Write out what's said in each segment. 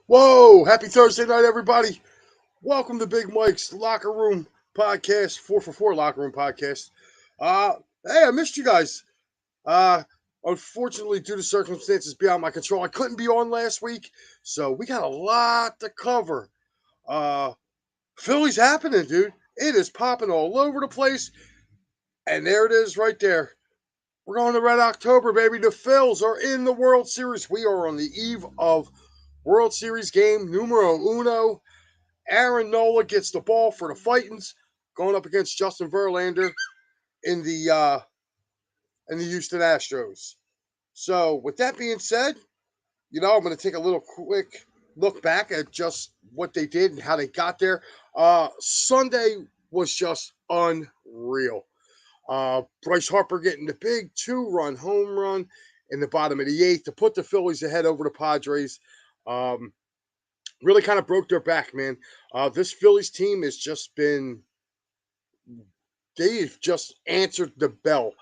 Whoa! Happy Thursday night, everybody. Welcome to Big Mike's Locker Room Podcast, 4for4 Locker Room Podcast. Uh, hey, I missed you guys. Uh, Unfortunately, due to circumstances beyond my control, I couldn't be on last week, so we got a lot to cover. Uh, Philly's happening, dude. It is popping all over the place, and there it is right there. We're going to Red October, baby. The Phils are in the World Series. We are on the eve of World Series game numero uno. Aaron Nola gets the ball for the Fightins, going up against Justin Verlander in the Houston Astros. So, with that being said, I'm going to take a little quick look back at just what they did and how they got there. Sunday was just unreal. Bryce Harper getting the big two-run home run in the bottom of the eighth to put the Phillies ahead over the Padres. Really kind of broke their back, man. This Phillies team has just been, they've just answered the bell.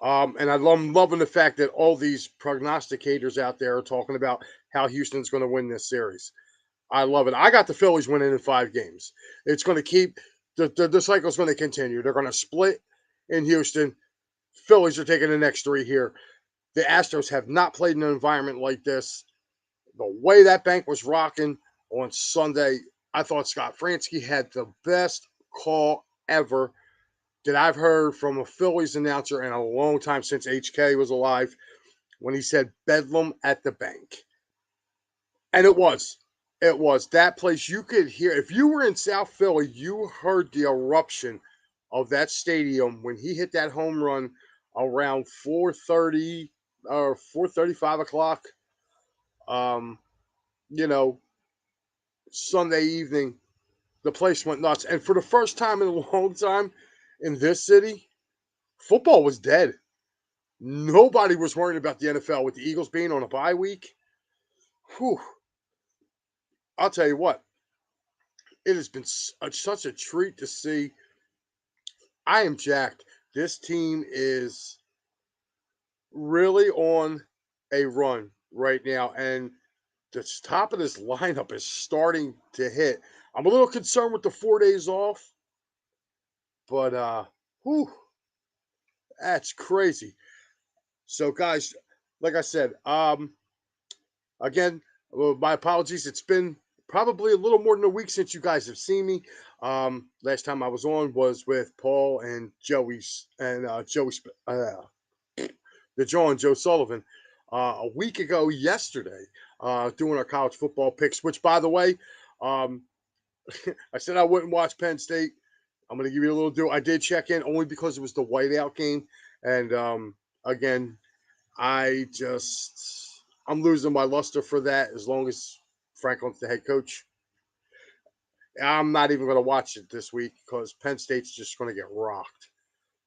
And I'm loving the fact that all these prognosticators out there are talking about how Houston's going to win this series. I love it. I got the Phillies winning in 5 games. It's going to keep, the cycle's going to continue. They're going to split in Houston. Phillies are taking the next 3 here. The Astros have not played in an environment like this. The way that bank was rocking on Sunday, I thought Scott Fransky had the best call ever that I've heard from a Phillies announcer in a long time since HK was alive when he said Bedlam at the bank. And it was. It was. That place you could hear. If you were in South Philly, you heard the eruption of that stadium when he hit that home run around 4:30 or 4:30, 5 o'clock. Um, you know, Sunday evening, the place went nuts. And for the first time in a long time in this city, football was dead. Nobody was worrying about the NFL with the Eagles being on a bye week. Whew. I'll tell you what, it has been such a treat to see. I am jacked. This team is really on a run right now, and the top of this lineup is starting to hit. I'm a little concerned with the 4 days off, but whew, that's crazy. So, guys, like I said, again, my apologies. It's been probably a little more than a week since you guys have seen me. Last time I was on was with Paul and the Joe and Joe Sullivan, a week ago yesterday, doing our college football picks. Which, by the way, um, I said I wouldn't watch Penn State. I'm going to give you a little do. I did check in only because it was the whiteout game, and again, I'm losing my luster for that as long as Franklin's the head coach. I'm not even going to watch it this week because Penn State's just going to get rocked.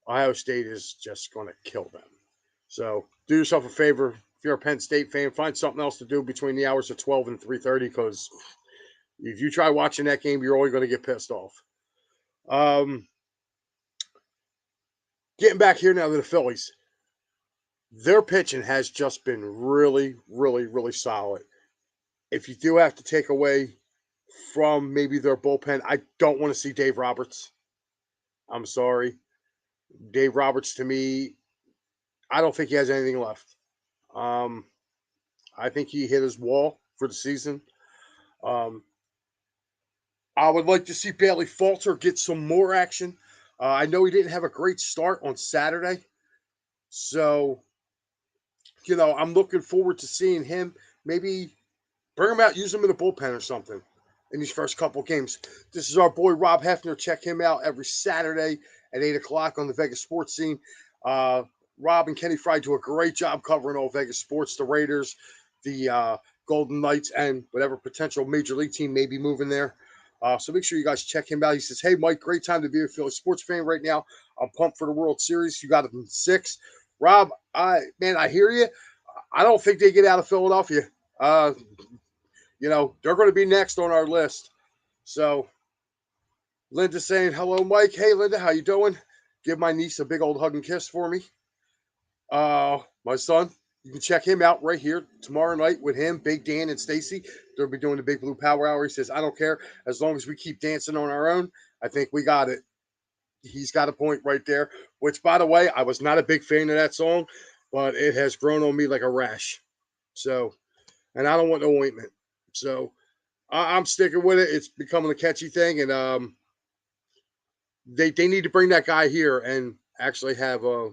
Ohio State is just going to kill them. So do yourself a favor. If you're a Penn State fan, find something else to do between the hours of 12 and 3:30 because if you try watching that game, you're only going to get pissed off. Getting back here now to the Phillies. Their pitching has just been really, really, really solid. If you do have to take away from maybe their bullpen, I don't want to see Dave Roberts. I'm sorry. Dave Roberts, to me, I don't think he has anything left. Um, I think he hit his wall for the season. Um, I would like to see Bailey Falter get some more action. I know he didn't have a great start on Saturday. So, I'm looking forward to seeing him maybe bring him out, use him in the bullpen or something in these first couple games. This is our boy Rob Hefner. Check him out every Saturday at 8 o'clock on the Vegas sports scene. Rob and Kenny Fry do a great job covering all Vegas sports, the Raiders, the Golden Knights, and whatever potential major league team may be moving there. So make sure you guys check him out. He says, "Hey, Mike, great time to be a Philly sports fan right now. I'm pumped for the World Series. You got it in 6. Rob, I hear you. I don't think they get out of Philadelphia. They're going to be next on our list. So Linda's saying, hello, Mike. Hey, Linda, how you doing? Give my niece a big old hug and kiss for me. My son, You can check him out right here tomorrow night with him, Big Dan, and Stacy. They'll be doing the Big Blue Power Hour. He says, I don't care. As long as we keep dancing on our own, I think we got it. He's got a point right there, which, by the way, I was not a big fan of that song, but it has grown on me like a rash. So, and I don't want no ointment. So, I'm sticking with it. It's becoming a catchy thing, and they need to bring that guy here and actually have a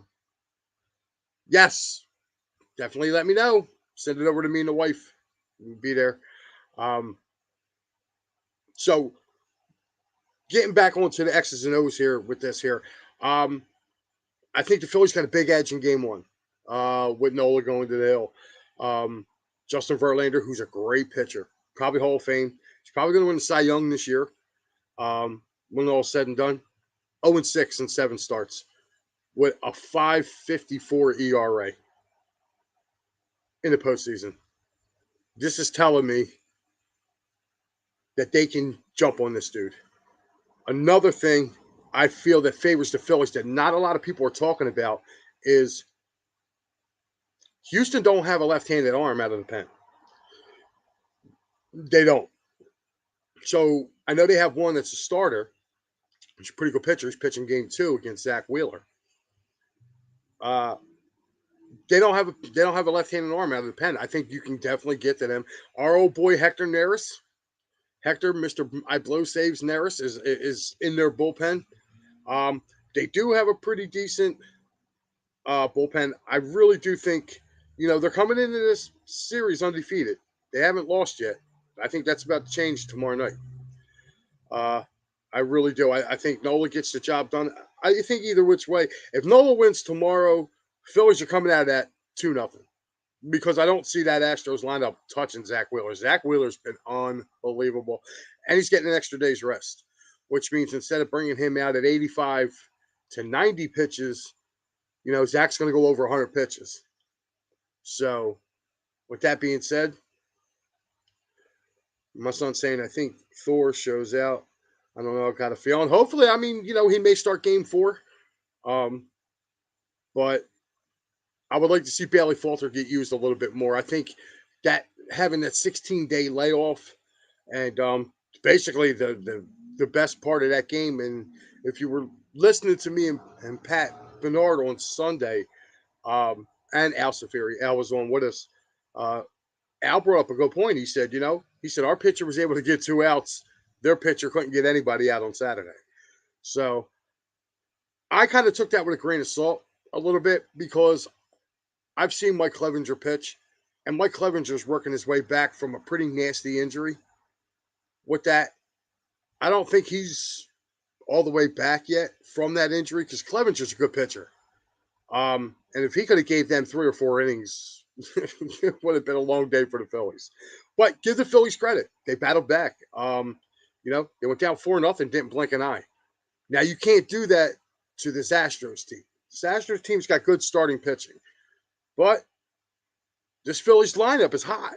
yes. Definitely let me know. Send it over to me and the wife. We'll be there. Um, so getting back onto the X's and O's here with this here. Um, I think the Phillies got a big edge in game one with Nola going to the hill. Justin Verlander, who's a great pitcher, probably Hall of Fame. He's probably going to win the Cy Young this year when all's said and done. 0-6 in 7 starts with a 5.54 ERA in the postseason. This is telling me that they can jump on this dude. Another thing I feel that favors the Phillies that not a lot of people are talking about is Houston don't have a left-handed arm out of the pen. They don't. So I know they have one that's a starter. He's a pretty good pitcher. He's pitching game 2 against Zach Wheeler. They don't have a left-handed arm out of the pen. I think you can definitely get to them. Our old boy Hector Neris, Mr. I blow saves Neris is in their bullpen. They do have a pretty decent bullpen. I really do think, they're coming into this series undefeated. They haven't lost yet. I think that's about to change tomorrow night. I really do. I think Nola gets the job done. I think either which way, if Nola wins tomorrow, Phillies are coming out of that 2-0. Because I don't see that Astros lineup touching Zach Wheeler. Zach Wheeler's been unbelievable. And he's getting an extra day's rest, which means instead of bringing him out at 85 to 90 pitches, Zach's going to go over 100 pitches. So, with that being said, my son's saying, I think Thor shows out. I don't know. I've got a feeling. Hopefully, he may start game 4. But I would like to see Bailey Falter get used a little bit more. I think that having that 16-day layoff and basically the best part of that game. And if you were listening to me and Pat Bernard on Sunday, and Al Safiri, Al was on with us. Al brought up a good point. He said, our pitcher was able to get 2 outs. Their pitcher couldn't get anybody out on Saturday. So I kind of took that with a grain of salt a little bit because I've seen Mike Clevenger pitch, and Mike Clevenger's working his way back from a pretty nasty injury. With that, I don't think he's all the way back yet from that injury because Clevenger's a good pitcher. And if he could have gave them 3 or 4 innings, it would have been a long day for the Phillies. But give the Phillies credit. They battled back. They went down 4-0, didn't blink an eye. Now, you can't do that to this Astros team. This Astros team's got good starting pitching. But this Phillies lineup is hot.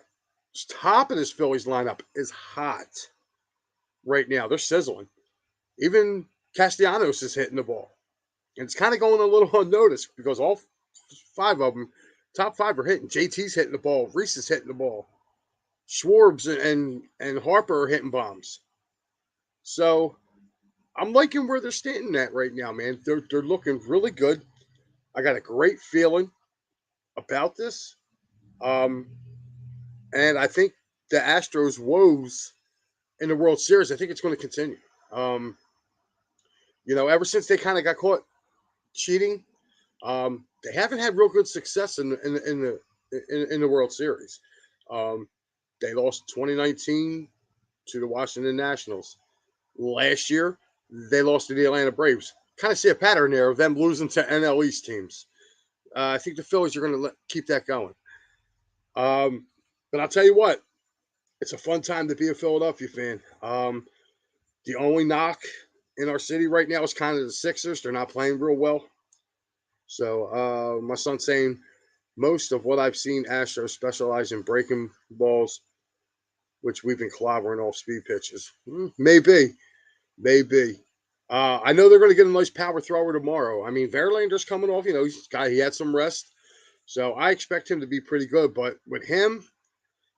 The top of this Phillies lineup is hot right now. They're sizzling. Even Castellanos is hitting the ball. And it's kind of going a little unnoticed because all 5 of them, top 5 are hitting. JT's hitting the ball. Reese is hitting the ball. Schwarbs and Harper are hitting bombs. So I'm liking where they're standing at right now, man. They're looking really good. I got a great feeling about this. And I think the Astros' woes in the World Series, I think it's going to continue. Ever since they kind of got caught cheating, they haven't had real good success in the World Series. They lost 2019 to the Washington Nationals. Last year, they lost to the Atlanta Braves. Kind of see a pattern there of them losing to NL East teams. I think the Phillies are going to keep that going. But I'll tell you what, it's a fun time to be a Philadelphia fan. The only knock in our city right now is kind of the Sixers. They're not playing real well. So my son's saying most of what I've seen Astros specialize in breaking balls, which we've been clobbering off speed pitches. Maybe. I know they're going to get a nice power thrower tomorrow. I mean, Verlander's coming off. He had some rest. So I expect him to be pretty good. But with him,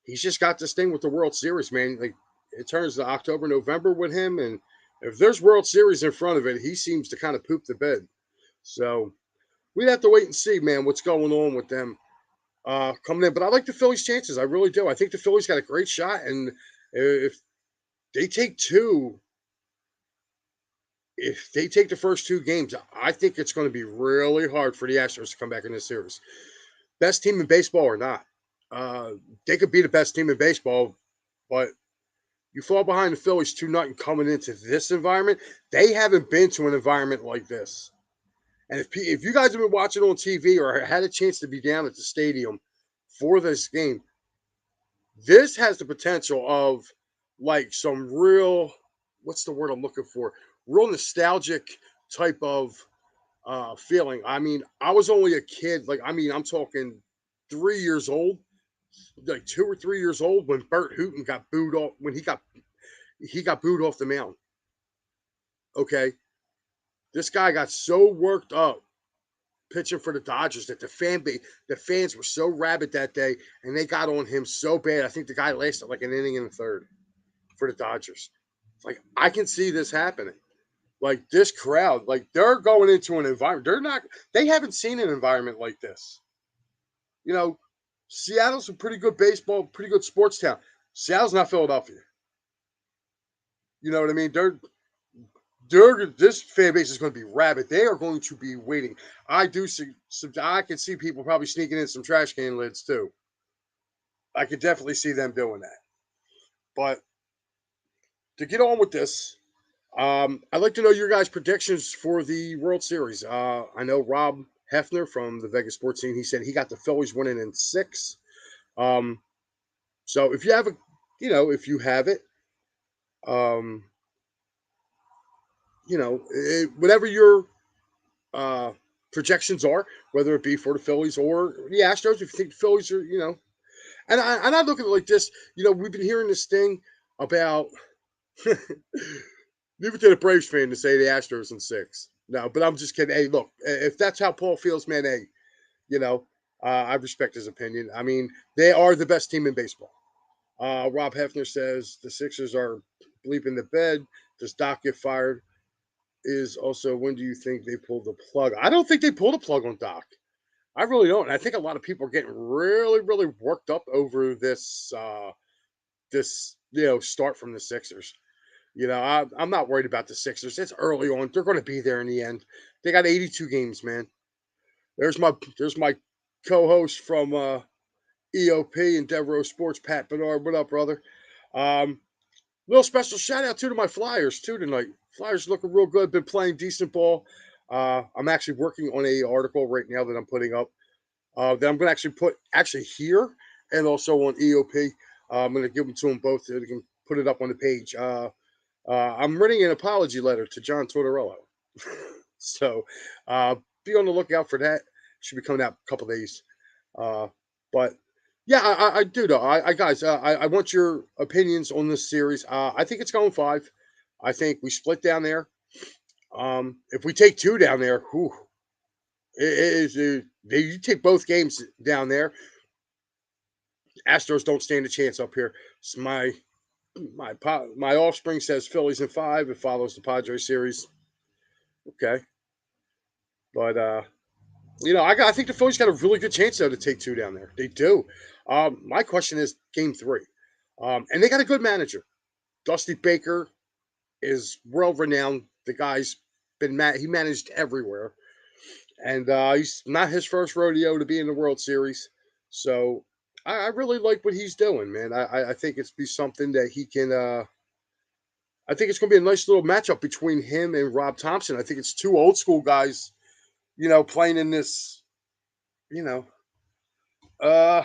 he's just got this thing with the World Series, man. Like it turns to October, November with him, and if there's World Series in front of it, he seems to kind of poop the bed. So we'd have to wait and see, man, what's going on with them coming in. But I like the Phillies' chances. I really do. I think the Phillies got a great shot, and if they take two, if they take the first two games, I think it's going to be really hard for the Astros to come back in this series. Best team in baseball or not, uh, they could be the best team in baseball, but you fall behind the Phillies 2-0 coming into this environment. They haven't been to an environment like this. And if you guys have been watching on TV or had a chance to be down at the stadium for this game, this has the potential of like some real, what's the word I'm looking for? Real nostalgic type of feeling. I mean, I was only a kid. Like, I mean, I'm talking 3 years old, like 2 or 3 years old when Bert Hooton got booed off when he got booed off the mound. Okay, this guy got so worked up pitching for the Dodgers that the fans were so rabid that day, and they got on him so bad. I think the guy lasted like an inning and a third for the Dodgers. Like I can see this happening. Like this crowd, like they're going into an environment. They haven't seen an environment like this. You know, Seattle's a pretty good baseball, pretty good sports town. Seattle's not Philadelphia. You know what I mean? This fan base is going to be rabid. They are going to be waiting. I do see. I can see people probably sneaking in some trash can lids too. I could definitely see them doing that. But to get on with this, I'd like to know your guys' predictions for the World Series. I know Rob Hefner from the Vegas sports scene. He said he got the Phillies winning in six. Um, so if you have if you have it, um, whatever your uh, projections are, whether it be for the Phillies or the Astros, if you think the Phillies are, and I look at it like this. We've been hearing this thing about leave it to the Braves fan to say the Astros in six. No, but I'm just kidding. Hey, look, if that's how Paul feels, man, hey, you know, I respect his opinion. I mean, they are the best team in baseball. Rob Hefner says the Sixers are bleeping the bed. Does Doc get fired? Is also when do you think they pull the plug? I don't think they pulled the plug on Doc. I really don't. And I think a lot of people are getting really, really worked up over this start from the Sixers. I'm not worried about the Sixers. It's early on. They're going to be there in the end. They got 82 games, man. There's my co-host from EOP and Devereaux Sports, Pat Bernard. What up, brother? Um, Little special shout out to my Flyers too tonight. Flyers looking real good. Been playing decent ball. I'm actually working on a article right now that I'm putting up. That I'm going to actually put here and also on EOP. I'm going to give them to them both so they can put it up on the page. I'm writing an apology letter to John Tortorella. So be on the lookout for that. Should be coming out a couple days. Uh, but yeah, I do though. I guys, I want your opinions on this series. I think it's going five. I think we split down there. If we take two down there, whew, it is. You take both games down there. Astros don't stand a chance up here. So my offspring says Phillies in five. It follows the Padres series. Okay, but I think the Phillies got a really good chance though to take two down there. They do. My question is game three, and they got a good manager. Dusty Baker is world renowned. The guy's he managed everywhere, and he's not his first rodeo to be in the World Series. So I really like what he's doing, man. I think it's be something that he can. I think it's going to be a nice little matchup between him and Rob Thompson. I think it's two old school guys, playing in this. You know, uh,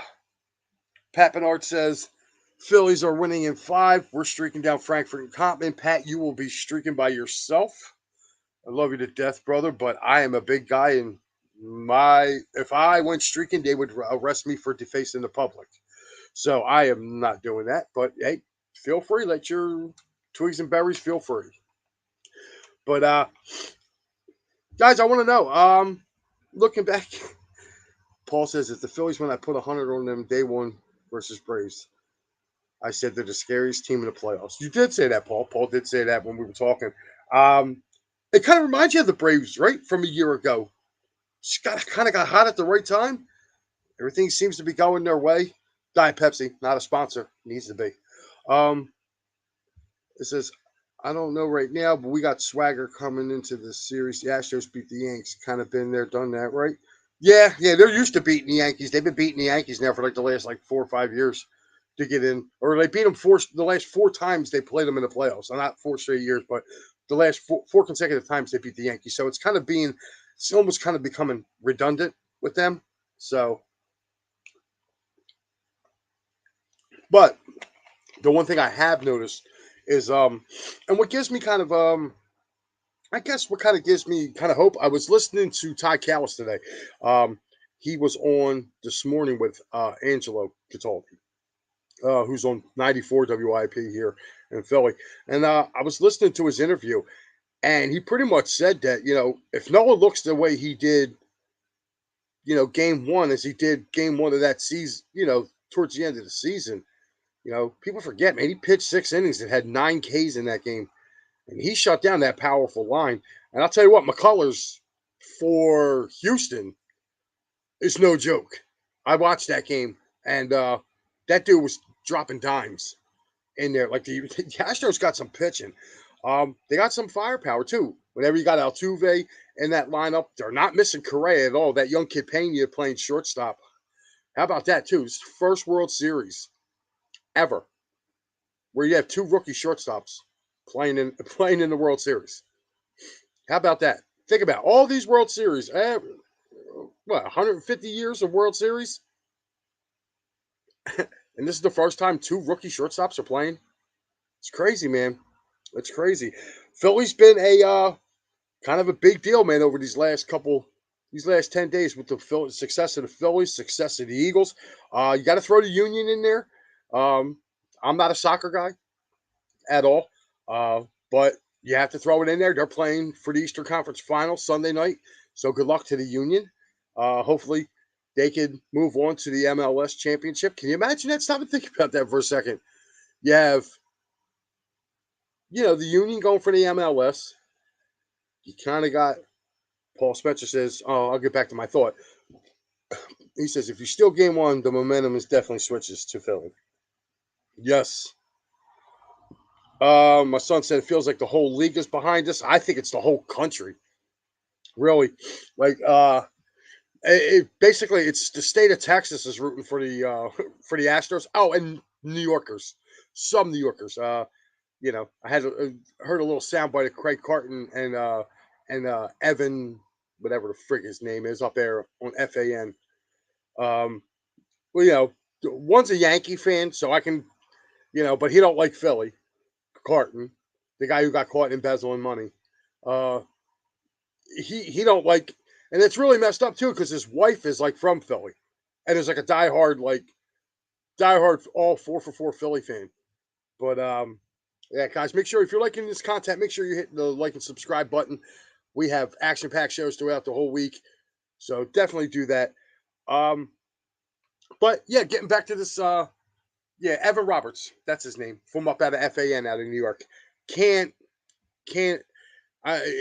Pat Bernard says Phillies are winning in five. We're streaking down Frankfurt and Compton. Pat, you will be streaking by yourself. I love you to death, brother, but I am a big guy, and if I went streaking, they would arrest me for defacing the public. So I am not doing that. But hey, feel free. Let your twigs and berries feel free. But guys, I want to know. Looking back, Paul says, if the Phillies win, I put 100 on them day one versus Braves. I said they're the scariest team in the playoffs. You did say that, Paul. Paul did say that when we were talking. It kind of reminds you of the Braves, right, from a year ago. Just kind of got hot at the right time. Everything seems to be going their way. Diet Pepsi, not a sponsor, needs to be. Um, it says, I don't know right now, but we got swagger coming into the series. The Astros beat the Yanks. Kind of been there, done that, right? Yeah, they're used to beating the Yankees. They've been beating the Yankees now for like the last like 4 or 5 years to get in, or they beat them the last 4 times they played them in the playoffs. Not 4 straight years, but the last four consecutive times they beat the Yankees. So it's almost kind of becoming redundant with them. So, but the one thing I have noticed is and what gives me kind of I guess what kind of gives me kind of hope. I was listening to Ty Callis today. He was on this morning with Angelo Cataldi, who's on 94 WIP here in Philly. And I was listening to his interview, and he pretty much said that, if Noah looks the way he did, game one, as he did game one of that season, towards the end of the season, people forget, man, he pitched 6 innings and had 9 Ks in that game. And he shut down that powerful line. And I'll tell you what, McCullers for Houston is no joke. I watched that game, and that dude was dropping dimes in there. Like the Astros got some pitching. They got some firepower too. Whenever you got Altuve in that lineup, they're not missing Correa at all. That young kid Pena playing shortstop. How about that too? It's the first World Series ever where you have 2 rookie shortstops playing in the World Series. How about that? Think about all these World Series. 150 years of World Series, and this is the first time 2 rookie shortstops are playing. It's crazy, man. It's crazy. Philly's been a kind of a big deal, man, over these last 10 days with the success of the Phillies, success of the Eagles. You got to throw the Union in there. I'm not a soccer guy at all, but you have to throw it in there. They're playing for the Eastern Conference Final Sunday night, so good luck to the Union. Hopefully, they could move on to the MLS championship. Can you imagine that? Stop and think about that for a second. You have, the Union going for the MLS. You kind of got Paul Spencer says, "Oh, I'll get back to my thought." He says, "If you steal game one, the momentum is definitely switches to Philly." Yes. My son said it feels like the whole league is behind us. I think it's the whole country, really. Like, basically it's the state of Texas is rooting for the for the Astros. Oh, and New Yorkers, some New Yorkers. I had heard a little soundbite of Craig Carton and Evan, whatever the frig his name is, up there on FAN. Well, one's a Yankee fan, so I can, but he don't like Philly. Carton, the guy who got caught embezzling money. Uh, he don't like, and it's really messed up too because his wife is like from Philly, and is like a diehard all 4-for-4 Philly fan. But yeah, guys, make sure if you're liking this content, make sure you hit the like and subscribe button. We have action-packed shows throughout the whole week, so definitely do that. But yeah, getting back to this, Evan Roberts, that's his name, from up out of FAN out of New York. Can't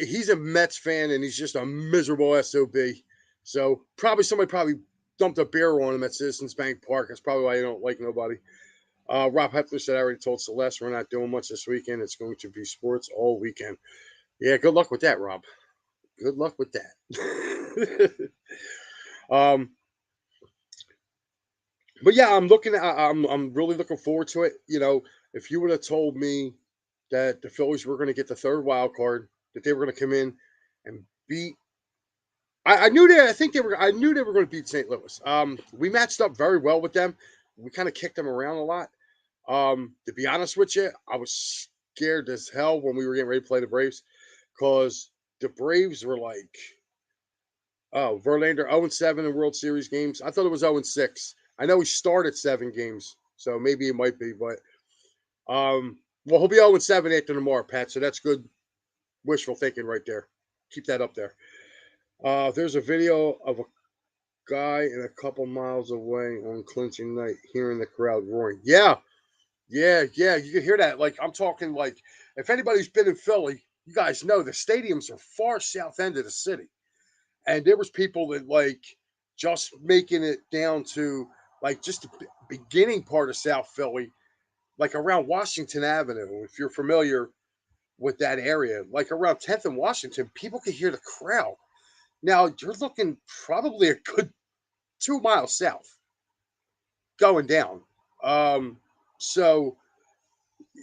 he's a Mets fan and he's just a miserable SOB. So somebody dumped a beer on him at Citizens Bank Park. That's probably why he don't like nobody. Rob Hepler said, I already told Celeste we're not doing much this weekend. It's going to be sports all weekend. Yeah, good luck with that, Rob. Good luck with that. But yeah, I'm really looking forward to it. If you would have told me that the Phillies were going to get the third wild card, that they were going to come in and beat. I knew they. I think they were. I knew they were going to beat St. Louis. We matched up very well with them. We kind of kicked them around a lot. To be honest with you, I was scared as hell when we were getting ready to play the Braves because the Braves were like, oh, Verlander 0-7 in World Series games. I thought it was 0-6. I know he started 7 games, so maybe it might be, but well, he'll be 0-7 after tomorrow, Pat. So that's good wishful thinking right there. Keep that up there. There's a video of guy and a couple miles away on clinching night, hearing the crowd roaring. Yeah, yeah. You can hear that. Like I'm talking like if anybody's been in Philly, you guys know the stadiums are far south end of the city. And there was people that like just making it down to like just the beginning part of South Philly, like around Washington Avenue. If you're familiar with that area, like around 10th and Washington, people could hear the crowd. Now you're looking probably a good 2 miles south going down. Um, so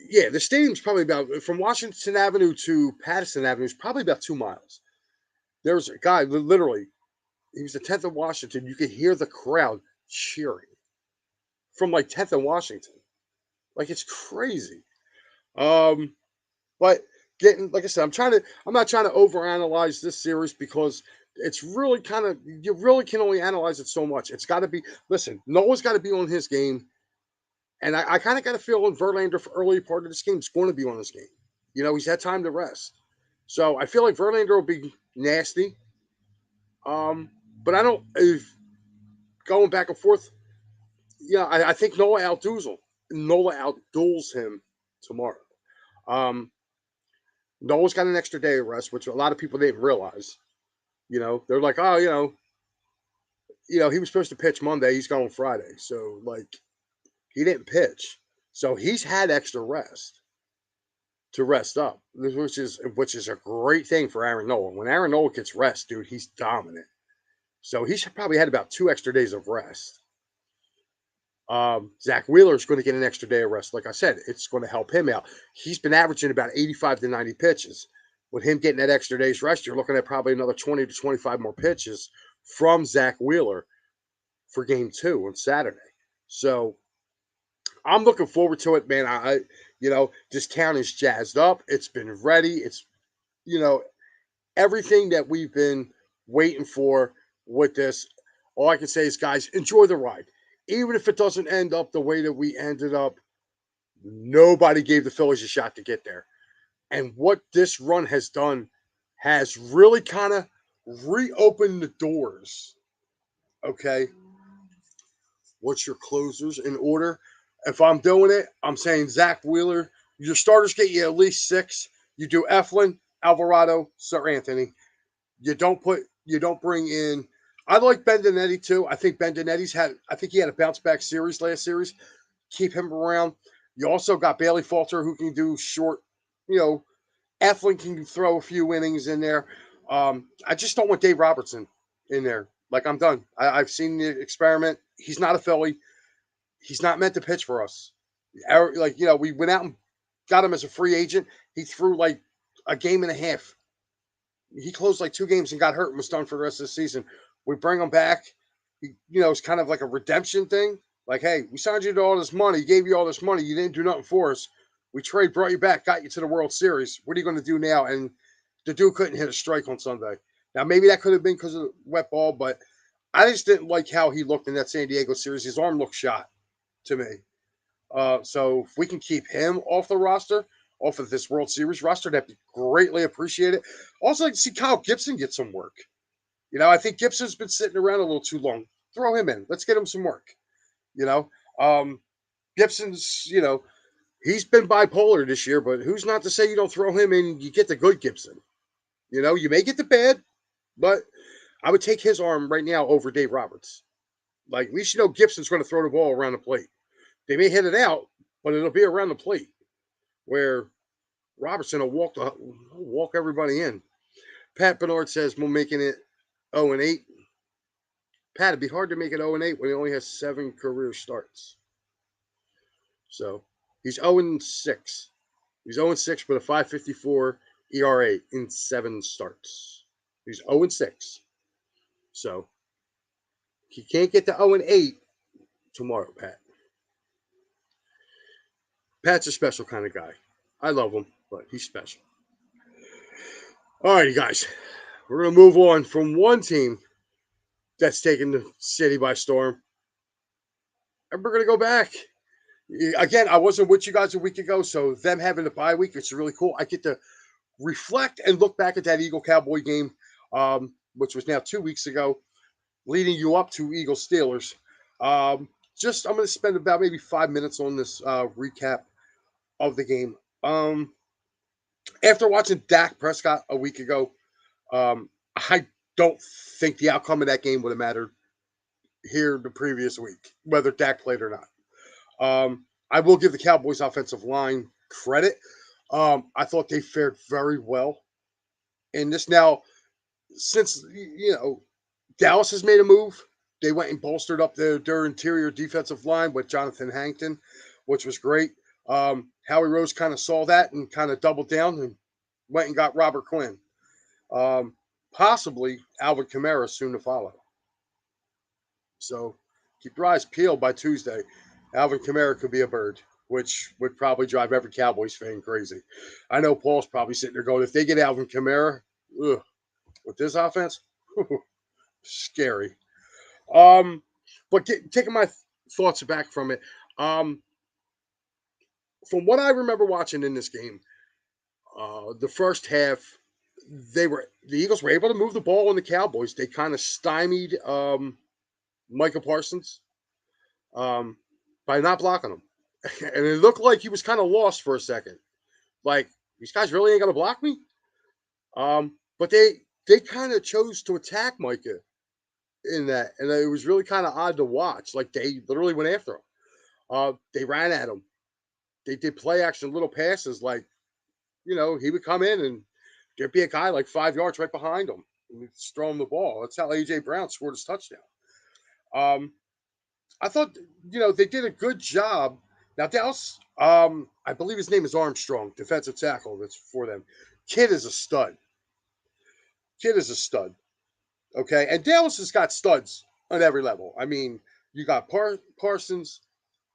yeah, the stadium's probably about from Washington Avenue to Patterson Avenue is probably about 2 miles. There was a guy literally, he was the 10th of Washington. You could hear the crowd cheering from like 10th and Washington. Like it's crazy. Um, but getting like I said, I'm not trying to overanalyze this series because it's really kind of you really can only analyze it so much. It's got to be listen. Noah's got to be on his game, and I kind of got a feeling Verlander for early part of this game is going to be on his game. You know, he's had time to rest, so I feel like Verlander will be nasty. Um, but I don't if going back and forth. Yeah, I think Noah outduels him tomorrow. Um, Noah's got an extra day of rest, which a lot of people didn't realize. You know, they're like, oh, he was supposed to pitch Monday. He's going Friday, so like he didn't pitch, so he's had extra rest to rest up, which is a great thing for Aaron Nola. When Aaron Nola gets rest, dude, he's dominant. So he's probably had about 2 extra days of rest. Zach Wheeler is going to get an extra day of rest. Like I said, it's going to help him out. He's been averaging about 85 to 90 pitches. With him getting that extra day's rest, you're looking at probably another 20 to 25 more pitches from Zach Wheeler for game 2 on Saturday. So I'm looking forward to it, man. This town is jazzed up. It's been ready. It's, you know, everything that we've been waiting for with this. All I can say is, guys, enjoy the ride. Even if it doesn't end up the way that we ended up, nobody gave the Phillies a shot to get there. And what this run has done has really kind of reopened the doors. Okay. What's your closers in order? If I'm doing it, I'm saying Zach Wheeler. Your starters get you at least 6. You do Eflin, Alvarado, Sir Anthony. You don't bring in. I like Bendinetti too. I think he had a bounce back series last series. Keep him around. You also got Bailey Falter who can do short, you know, Eflin can throw a few innings in there. I just don't want Dave Robertson in there. Like I'm done. I've seen the experiment. He's not a Philly. He's not meant to pitch for us. We went out and got him as a free agent. He threw like a game and a half. He closed like 2 games and got hurt and was done for the rest of the season. We bring him back. It's kind of like a redemption thing. Like, hey, we signed you to all this money, gave you all this money, you didn't do nothing for us. We brought you back, got you to the World Series. What are you going to do now? And the dude couldn't hit a strike on Sunday. Now, maybe that could have been because of the wet ball, but I just didn't like how he looked in that San Diego series. His arm looked shot to me. So if we can keep him off the roster, off of this World Series roster, that'd be greatly appreciated. Also, like to see Kyle Gibson get some work. I think Gibson's been sitting around a little too long. Throw him in. Let's get him some work. You know, Gibson's, he's been bipolar this year, but who's not to say you don't throw him in? You get the good Gibson. You may get the bad, but I would take his arm right now over Dave Roberts. Like, at least Gibson's going to throw the ball around the plate. They may hit it out, but it'll be around the plate where Robertson will walk everybody in. Pat Bernard says we're making it 0-8. Pat, it'd be hard to make it 0-8 when he only has 7 career starts. So he's 0-6. He's 0-6 with a 5.54 ERA in 7 starts. He's 0-6. So he can't get to 0-8 tomorrow, Pat. Pat's a special kind of guy. I love him, but he's special. All right, you guys. We're going to move on from one team that's taking the city by storm. And we're going to go back. Again, I wasn't with you guys a week ago, so them having a bye week, it's really cool. I get to reflect and look back at that Eagle Cowboy game, which was now 2 weeks ago. leading you up to Eagles Steelers. Just I'm going to spend about maybe 5 minutes on this recap of the game. After watching Dak Prescott a week ago, I don't think the outcome of that game would have mattered here the previous week, whether Dak played or not. I will give the Cowboys offensive line credit. I thought they fared very well in this. Now, since Dallas has made a move, they went and bolstered up their interior defensive line with Jonathan Hankton, which was great. Howie Rose kind of saw that and kind of doubled down and went and got Robert Quinn. Possibly Alvin Kamara soon to follow. So keep your eyes peeled by Tuesday. Alvin Kamara could be a bird, which would probably drive every Cowboys fan crazy. I know Paul's probably sitting there going, if they get Alvin Kamara, with this offense, scary. But taking my thoughts back from it, from what I remember watching in this game, the first half, the Eagles were able to move the ball on the Cowboys. They kind of stymied Micah Parsons by not blocking him. And it looked like he was kind of lost for a second. Like, these guys really ain't going to block me? But they kind of chose to attack Micah in that. And it was really kind of odd to watch. Like, they literally went after him. They ran at him. They did play action, little passes. Like, he would come in and there'd be a guy like 5 yards right behind him. And he'd just throw him the ball. That's how A.J. Brown scored his touchdown. I thought, they did a good job. Now, Dallas, I believe his name is Armstrong, defensive tackle that's for them. Kid is a stud. Okay? And Dallas has got studs on every level. I mean, you got Parsons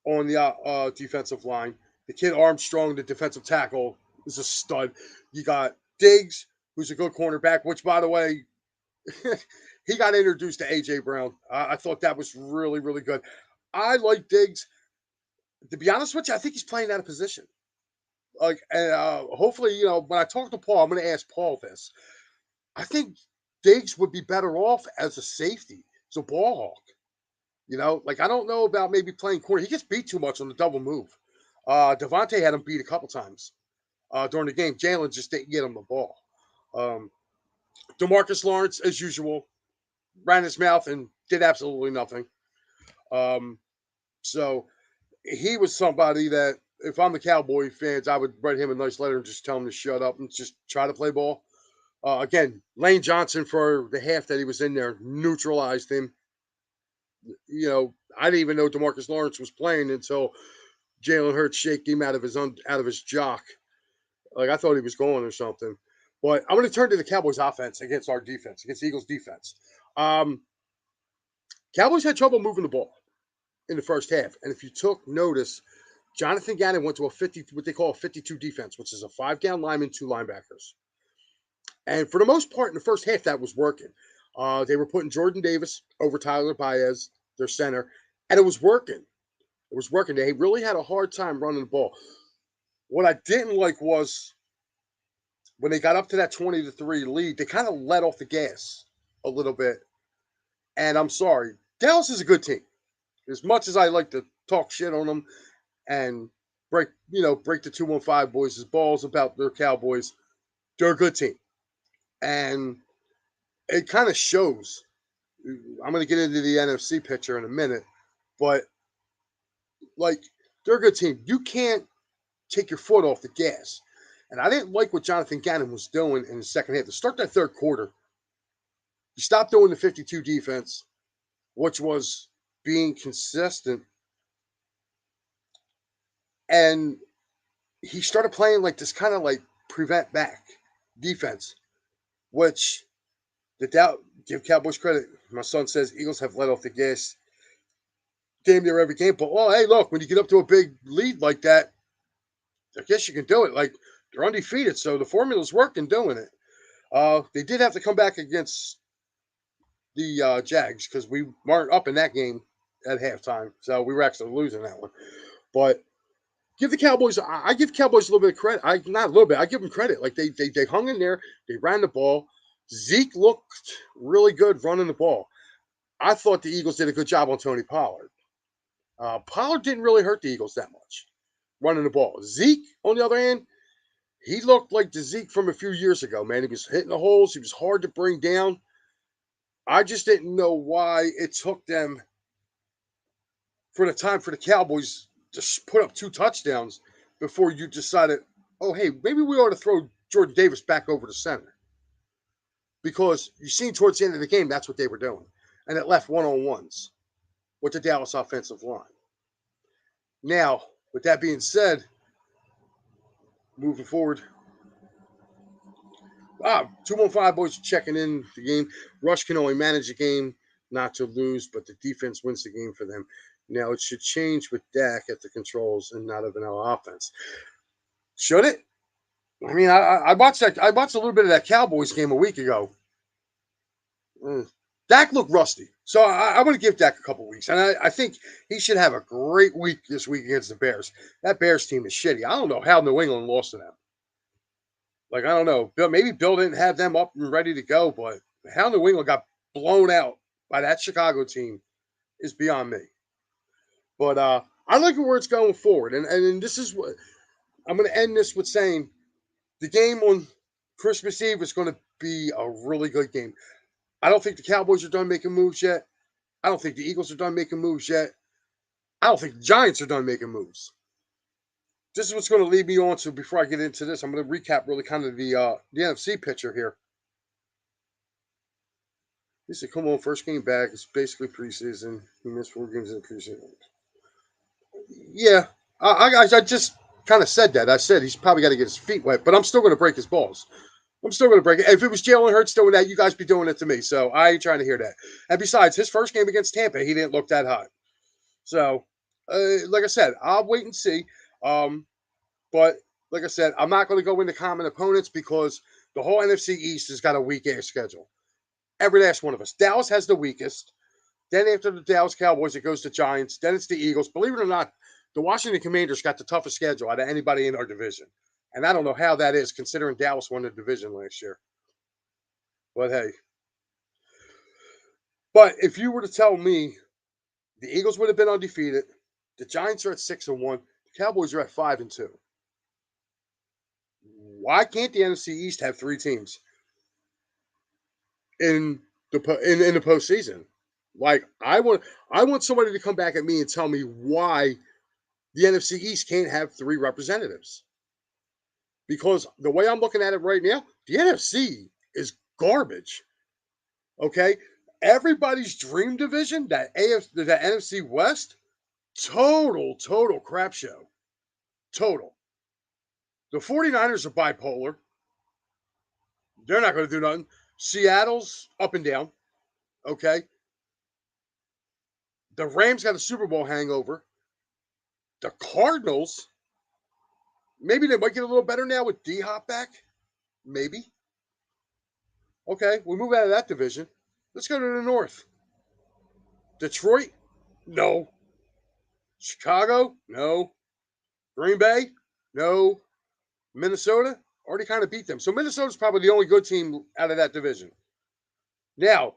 on the defensive line. The kid Armstrong, the defensive tackle, is a stud. You got Diggs, who's a good cornerback, which, by the way, he got introduced to A.J. Brown. I thought that was really, really good. I like Diggs. To be honest with you, I think he's playing out of position. Like, and hopefully, when I talk to Paul, I'm going to ask Paul this. I think Diggs would be better off as a safety, as a ball hawk. Like, I don't know about maybe playing corner. He gets beat too much on the double move. Devontae had him beat a couple times during the game. Jalen just didn't get him the ball. DeMarcus Lawrence, as usual, ran his mouth and did absolutely nothing. So he was somebody that if I'm the Cowboy fans, I would write him a nice letter and just tell him to shut up and just try to play ball. Again, Lane Johnson, for the half that he was in there, neutralized him. I didn't even know DeMarcus Lawrence was playing until Jalen Hurts shaked him out of his jock. Like, I thought he was going or something. But I'm going to turn to the Cowboys offense against our defense, against the Eagles defense. Cowboys had trouble moving the ball in the first half. And if you took notice, Jonathan Gannon went to what they call a 52 defense, which is a 5-down lineman, 2 linebackers. And for the most part in the first half, that was working. They were putting Jordan Davis over Tyler Baez, their center, and it was working. They really had a hard time running the ball. What I didn't like was when they got up to that 20-3 lead, they kind of let off the gas a little bit. And I'm sorry, Dallas is a good team. As much as I like to talk shit on them and break the 215 boys' balls about their Cowboys, they're a good team. And it kind of shows. I'm going to get into the NFC picture in a minute, but like, they're a good team. You can't take your foot off the gas. And I didn't like what Jonathan Gannon was doing in the second half. To start that third quarter, you stopped doing the 52 defense, which was being consistent. And he started playing like this kind of like prevent back defense, which give Cowboys credit. My son says Eagles have let off the gas damn near every game. But, hey, look, when you get up to a big lead like that, I guess you can do it. Like, they're undefeated, so the formula's working doing it. They did have to come back against the Jags because we weren't up in that game at halftime, so we were actually losing that one. But give the Cowboys, I give Cowboys a little bit of credit. Not a little bit, I give them credit. Like, they hung in there, they ran the ball. Zeke looked really good running the ball. I thought the Eagles did a good job on Tony Pollard. Pollard didn't really hurt the Eagles that much running the ball. Zeke, on the other hand, he looked like the Zeke from a few years ago, man. He was hitting the holes. He was hard to bring down. I just didn't know why it took them for the time for the Cowboys to put up 2 touchdowns before you decided, oh, hey, maybe we ought to throw Jordan Davis back over the center. Because you seen towards the end of the game, that's what they were doing. And it left one-on-ones with the Dallas offensive line. Now, with that being said, moving forward, 215 boys checking in the game. Rush can only manage the game, not to lose, but the defense wins the game for them. Now, it should change with Dak at the controls and not a vanilla offense. Should it? I mean, I watched that. I watched a little bit of that Cowboys game a week ago. Dak looked rusty, so I want to give Dak a couple weeks, and I think he should have a great week this week against the Bears. That Bears team is shitty. I don't know how New England lost to them. Like, I don't know. Maybe Bill didn't have them up and ready to go, but how New England got blown out by that Chicago team is beyond me. But I like where it's going forward, and this is what I'm going to end this with saying: the game on Christmas Eve is going to be a really good game. I don't think the Cowboys are done making moves yet. I don't think the Eagles are done making moves yet. I don't think the Giants are done making moves. This is what's going to lead me on to, before I get into this, I'm going to recap really kind of the NFC picture here. He said, come on, first game back. It's basically preseason. He missed 4 games in the preseason. Yeah, I just kind of said that. I said he's probably got to get his feet wet, but I'm still going to break his balls. I'm still going to break it. If it was Jalen Hurts doing that, you guys be doing it to me. So I ain't trying to hear that. And besides, his first game against Tampa, he didn't look that hot. So, like I said, I'll wait and see. But like I said, I'm not going to go into common opponents because the whole NFC East has got a weak-ass schedule. Every last one of us. Dallas has the weakest. Then after the Dallas Cowboys, it goes to Giants. Then it's the Eagles. Believe it or not, the Washington Commanders got the toughest schedule out of anybody in our division. And I don't know how that is, considering Dallas won the division last year. But hey. But if you were to tell me the Eagles would have been undefeated, the Giants are at 6-1, the Cowboys are at 5-2. Why can't the NFC East have 3 teams in the postseason? Like, I want somebody to come back at me and tell me why the NFC East can't have 3 representatives. Because the way I'm looking at it right now, the NFC is garbage. Okay? Everybody's dream division, that NFC West, total crap show. Total. The 49ers are bipolar. They're not going to do nothing. Seattle's up and down. Okay? The Rams got a Super Bowl hangover. The Cardinals, maybe they might get a little better now with D-Hop back. Maybe. Okay, we move out of that division. Let's go to the North. Detroit? No. Chicago? No. Green Bay? No. Minnesota? Already kind of beat them. So Minnesota's probably the only good team out of that division. Now,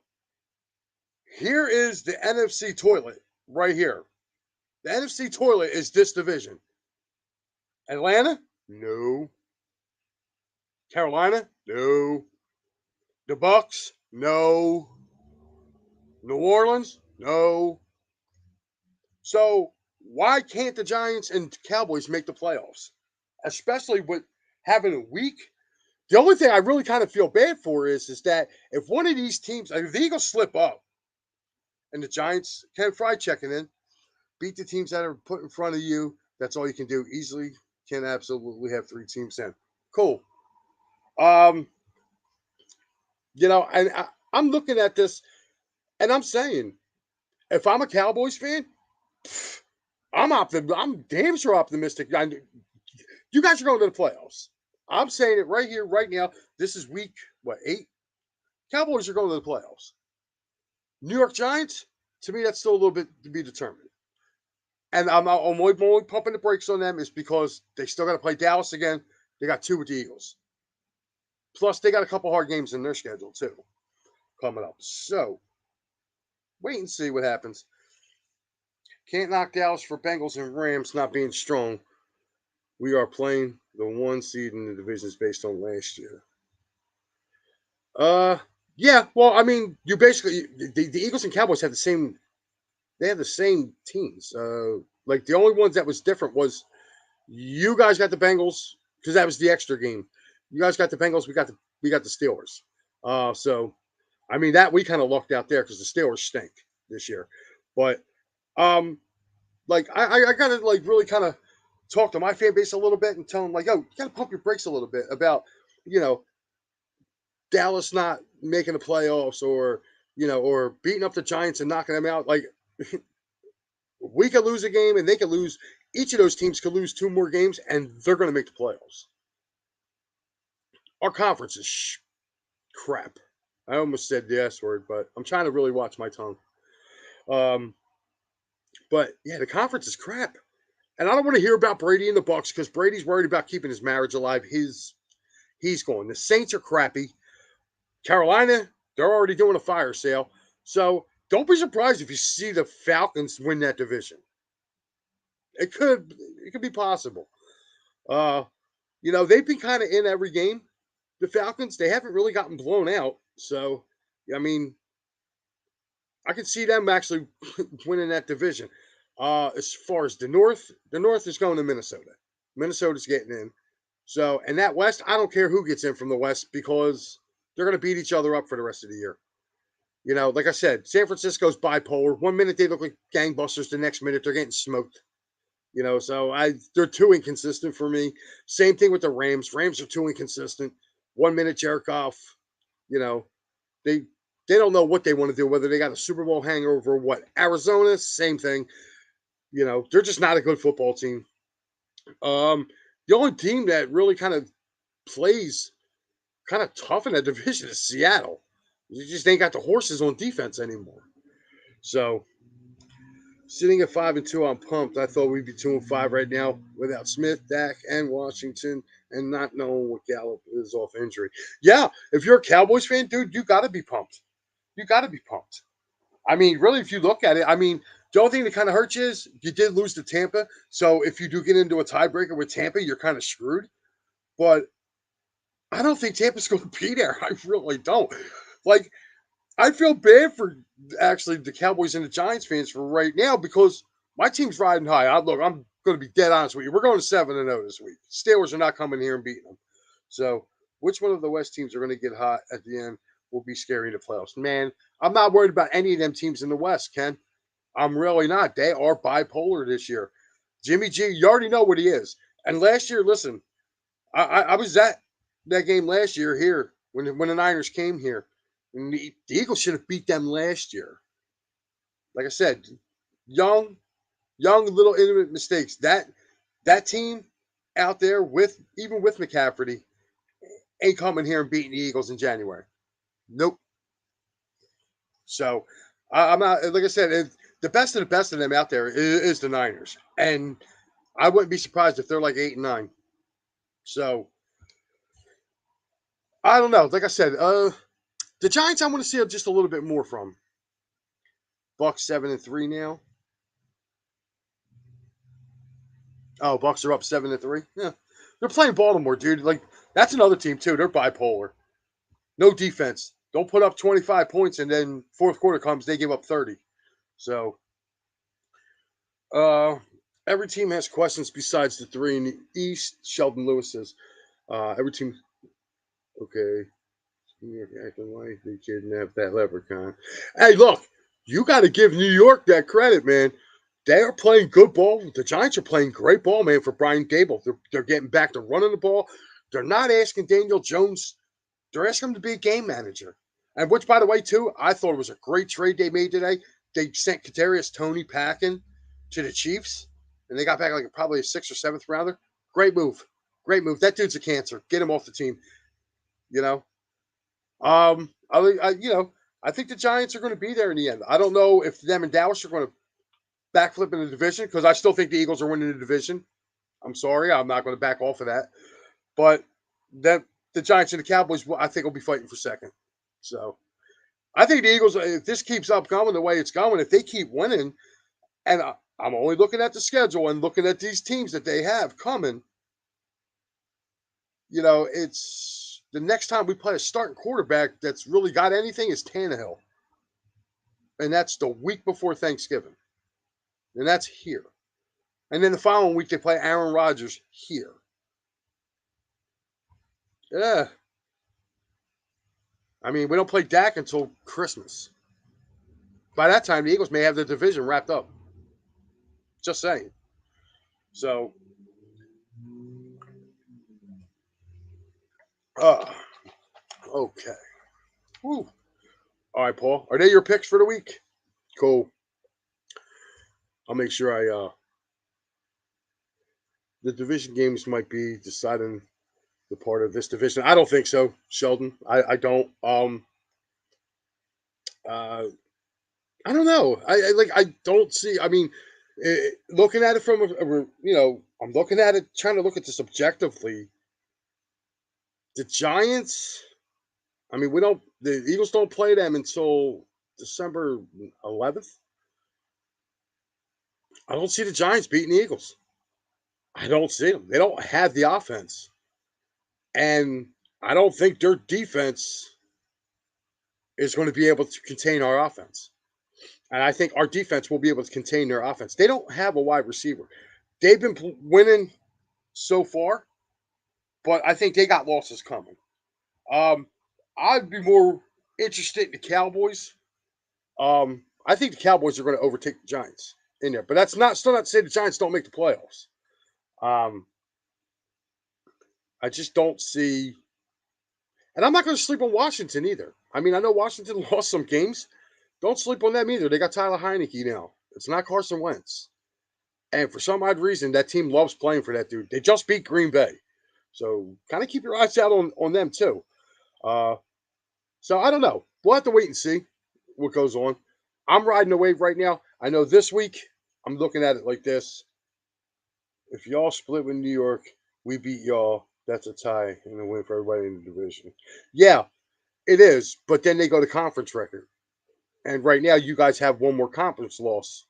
here is the NFC toilet right here. The NFC toilet is this division. Atlanta? No. Carolina? No. The Bucks? No. New Orleans? No. So why can't the Giants and Cowboys make the playoffs? Especially with having a week. The only thing I really kind of feel bad for is that if one of these teams, like if the Eagles slip up and the Giants, Ken Fry checking in, beat the teams that are put in front of you, that's all you can do. Easily can absolutely have 3 teams in. Cool. And I'm looking at this and I'm saying, if I'm a Cowboys fan, I'm damn sure optimistic. You guys are going to the playoffs. I'm saying it right here, right now. This is week, 8? Cowboys are going to the playoffs. New York Giants, to me, that's still a little bit to be determined. And I'm only pumping the brakes on them is because they still got to play Dallas again. They got 2 with the Eagles. Plus, they got a couple hard games in their schedule, too, coming up. So, Wait and see what happens. Can't knock Dallas for Bengals and Rams not being strong. We are playing the one seed in the divisions based on last year. Uh, yeah. Well, I mean, you basically the Eagles and Cowboys have the same. They have the same teams. Like the only ones that was different was you guys got the Bengals because that was the extra game. You guys got the Bengals. We got the Steelers. So I mean that we kind of lucked out there because the Steelers stink this year. But um, like I gotta like really kind of talk to my fan base a little bit and tell them like, yo, you gotta pump your brakes a little bit about you know Dallas not making the playoffs or or beating up the Giants and knocking them out. Like we could lose a game and they could lose. Each of those teams could lose two more games and they're going to make the playoffs. Our conference is crap. I almost said the S word, but I'm trying to really watch my tongue. Um, but yeah, the conference is crap, and I don't want to hear about Brady and the Bucks because Brady's worried about keeping his marriage alive. He's going. The Saints are crappy. Carolina, they're already doing a fire sale. So don't be surprised if you see the Falcons win that division. It could be possible. Uh, they've been kind of in every game. The Falcons, they haven't really gotten blown out. So, I mean, I can see them actually winning that division. As far as the North is going to Minnesota. Minnesota's getting in. So, and that West, I don't care who gets in from the West because they're going to beat each other up for the rest of the year. Like I said, San Francisco's bipolar. One minute they look like gangbusters, the next minute they're getting smoked. So they're too inconsistent for me. Same thing with the Rams. Rams are too inconsistent. 1 minute jerk off. You know, they they don't know what they want to do, whether they got a Super Bowl hangover or what. Arizona, same thing. They're just not a good football team. Um, the only team that really kind of plays kind of tough in that division is Seattle. You just ain't got the horses on defense anymore. So sitting at 5-2, I'm pumped. I thought we'd be 2-5 right now without Smith, Dak, and Washington, and not knowing what Gallup is off injury. Yeah, if you're a Cowboys fan, dude, you got to be pumped. You got to be pumped. I mean, really, if you look at it, I mean, the only thing that kind of hurts you is you did lose to Tampa. So if you do get into a tiebreaker with Tampa, you're kind of screwed. But I don't think Tampa's going to be there. I really don't. Like, I feel bad for actually the Cowboys and the Giants fans for right now because my team's riding high. Look, I'm going to be dead honest with you. We're going 7-0 this week. Steelers are not coming here and beating them. So, which one of the West teams are going to get hot at the end will be scary in the playoffs? Man, I'm not worried about any of them teams in the West, Ken. I'm really not. They are bipolar this year. Jimmy G, you already know what he is. And last year, listen, I was at that game last year here when the Niners came here. And the Eagles should have beat them last year. Like I said, young, little intimate mistakes. That team out there even with McCaffrey ain't coming here and beating the Eagles in January. Nope. So I'm not like I said. The best of them out there is the Niners, and I wouldn't be surprised if they're like 8-9. So I don't know. Like I said, the Giants I want to see just a little bit more from. Bucks 7-3 now. Oh, Bucks are up 7-3. Yeah, they're playing Baltimore, dude. Like that's another team too. They're bipolar. No defense. Don't put up 25 points and then fourth quarter comes, they give up 30. So, uh, every team has questions besides the three in the East. Sheldon Lewis says, every team. Okay, New York acting like they kidnapped that leprechaun. Hey, look, you got to give New York that credit, man. They are playing good ball. The Giants are playing great ball, man, for Brian Dable. They're getting back to running the ball. They're not asking Daniel Jones. They're asking him to be a game manager. And which, by the way, too, I thought it was a great trade they made today. They sent Kadarius Toney packing to the Chiefs, and they got back like probably a 6th or 7th rounder. Great move. Great move. That dude's a cancer. Get him off the team. You know, I think the Giants are going to be there in the end. I don't know if them and Dallas are going to backflip in the division because I still think the Eagles are winning the division. I'm sorry, I'm not going to back off of that. But that the Giants and the Cowboys, I think, will be fighting for second. So I think the Eagles, if this keeps up going the way it's going, if they keep winning, and I'm only looking at the schedule and looking at these teams that they have coming, it's the next time we play a starting quarterback that's really got anything is Tannehill. And that's the week before Thanksgiving. And that's here. And then the following week they play Aaron Rodgers here. Yeah. I mean, we don't play Dak until Christmas. By that time, the Eagles may have the division wrapped up. Just saying. So, uh, okay. Whew. All right, Paul. Are they your picks for the week? Cool. I'll make sure the division games might be deciding the part of this division. I don't think so, Sheldon. I don't. Uh, I don't know. I don't see. I mean, looking at it from I'm looking at it, trying to look at this objectively. The Giants. I mean, we don't. The Eagles don't play them until December 11th. I don't see the Giants beating the Eagles. I don't see them. They don't have the offense, and I don't think their defense is going to be able to contain our offense. And I think our defense will be able to contain their offense. They don't have a wide receiver. They've been winning so far, but I think they got losses coming. Um, I'd be more interested in the Cowboys. I think the Cowboys are going to overtake the Giants in there, but that's not still not to say the Giants don't make the playoffs. Um, I just don't see, and I'm not going to sleep on Washington either. I mean, I know Washington lost some games. Don't sleep on them either. They got Tyler Heineke now. It's not Carson Wentz. And for some odd reason, that team loves playing for that dude. They just beat Green Bay. So kind of keep your eyes out on them too. Uh, so I don't know. We'll have to wait and see what goes on. I'm riding the wave right now. I know this week, I'm looking at it like this. If y'all split with New York, we beat y'all. That's a tie and a win for everybody in the division. Yeah, it is. But then they go to conference record. And right now, you guys have one more conference loss.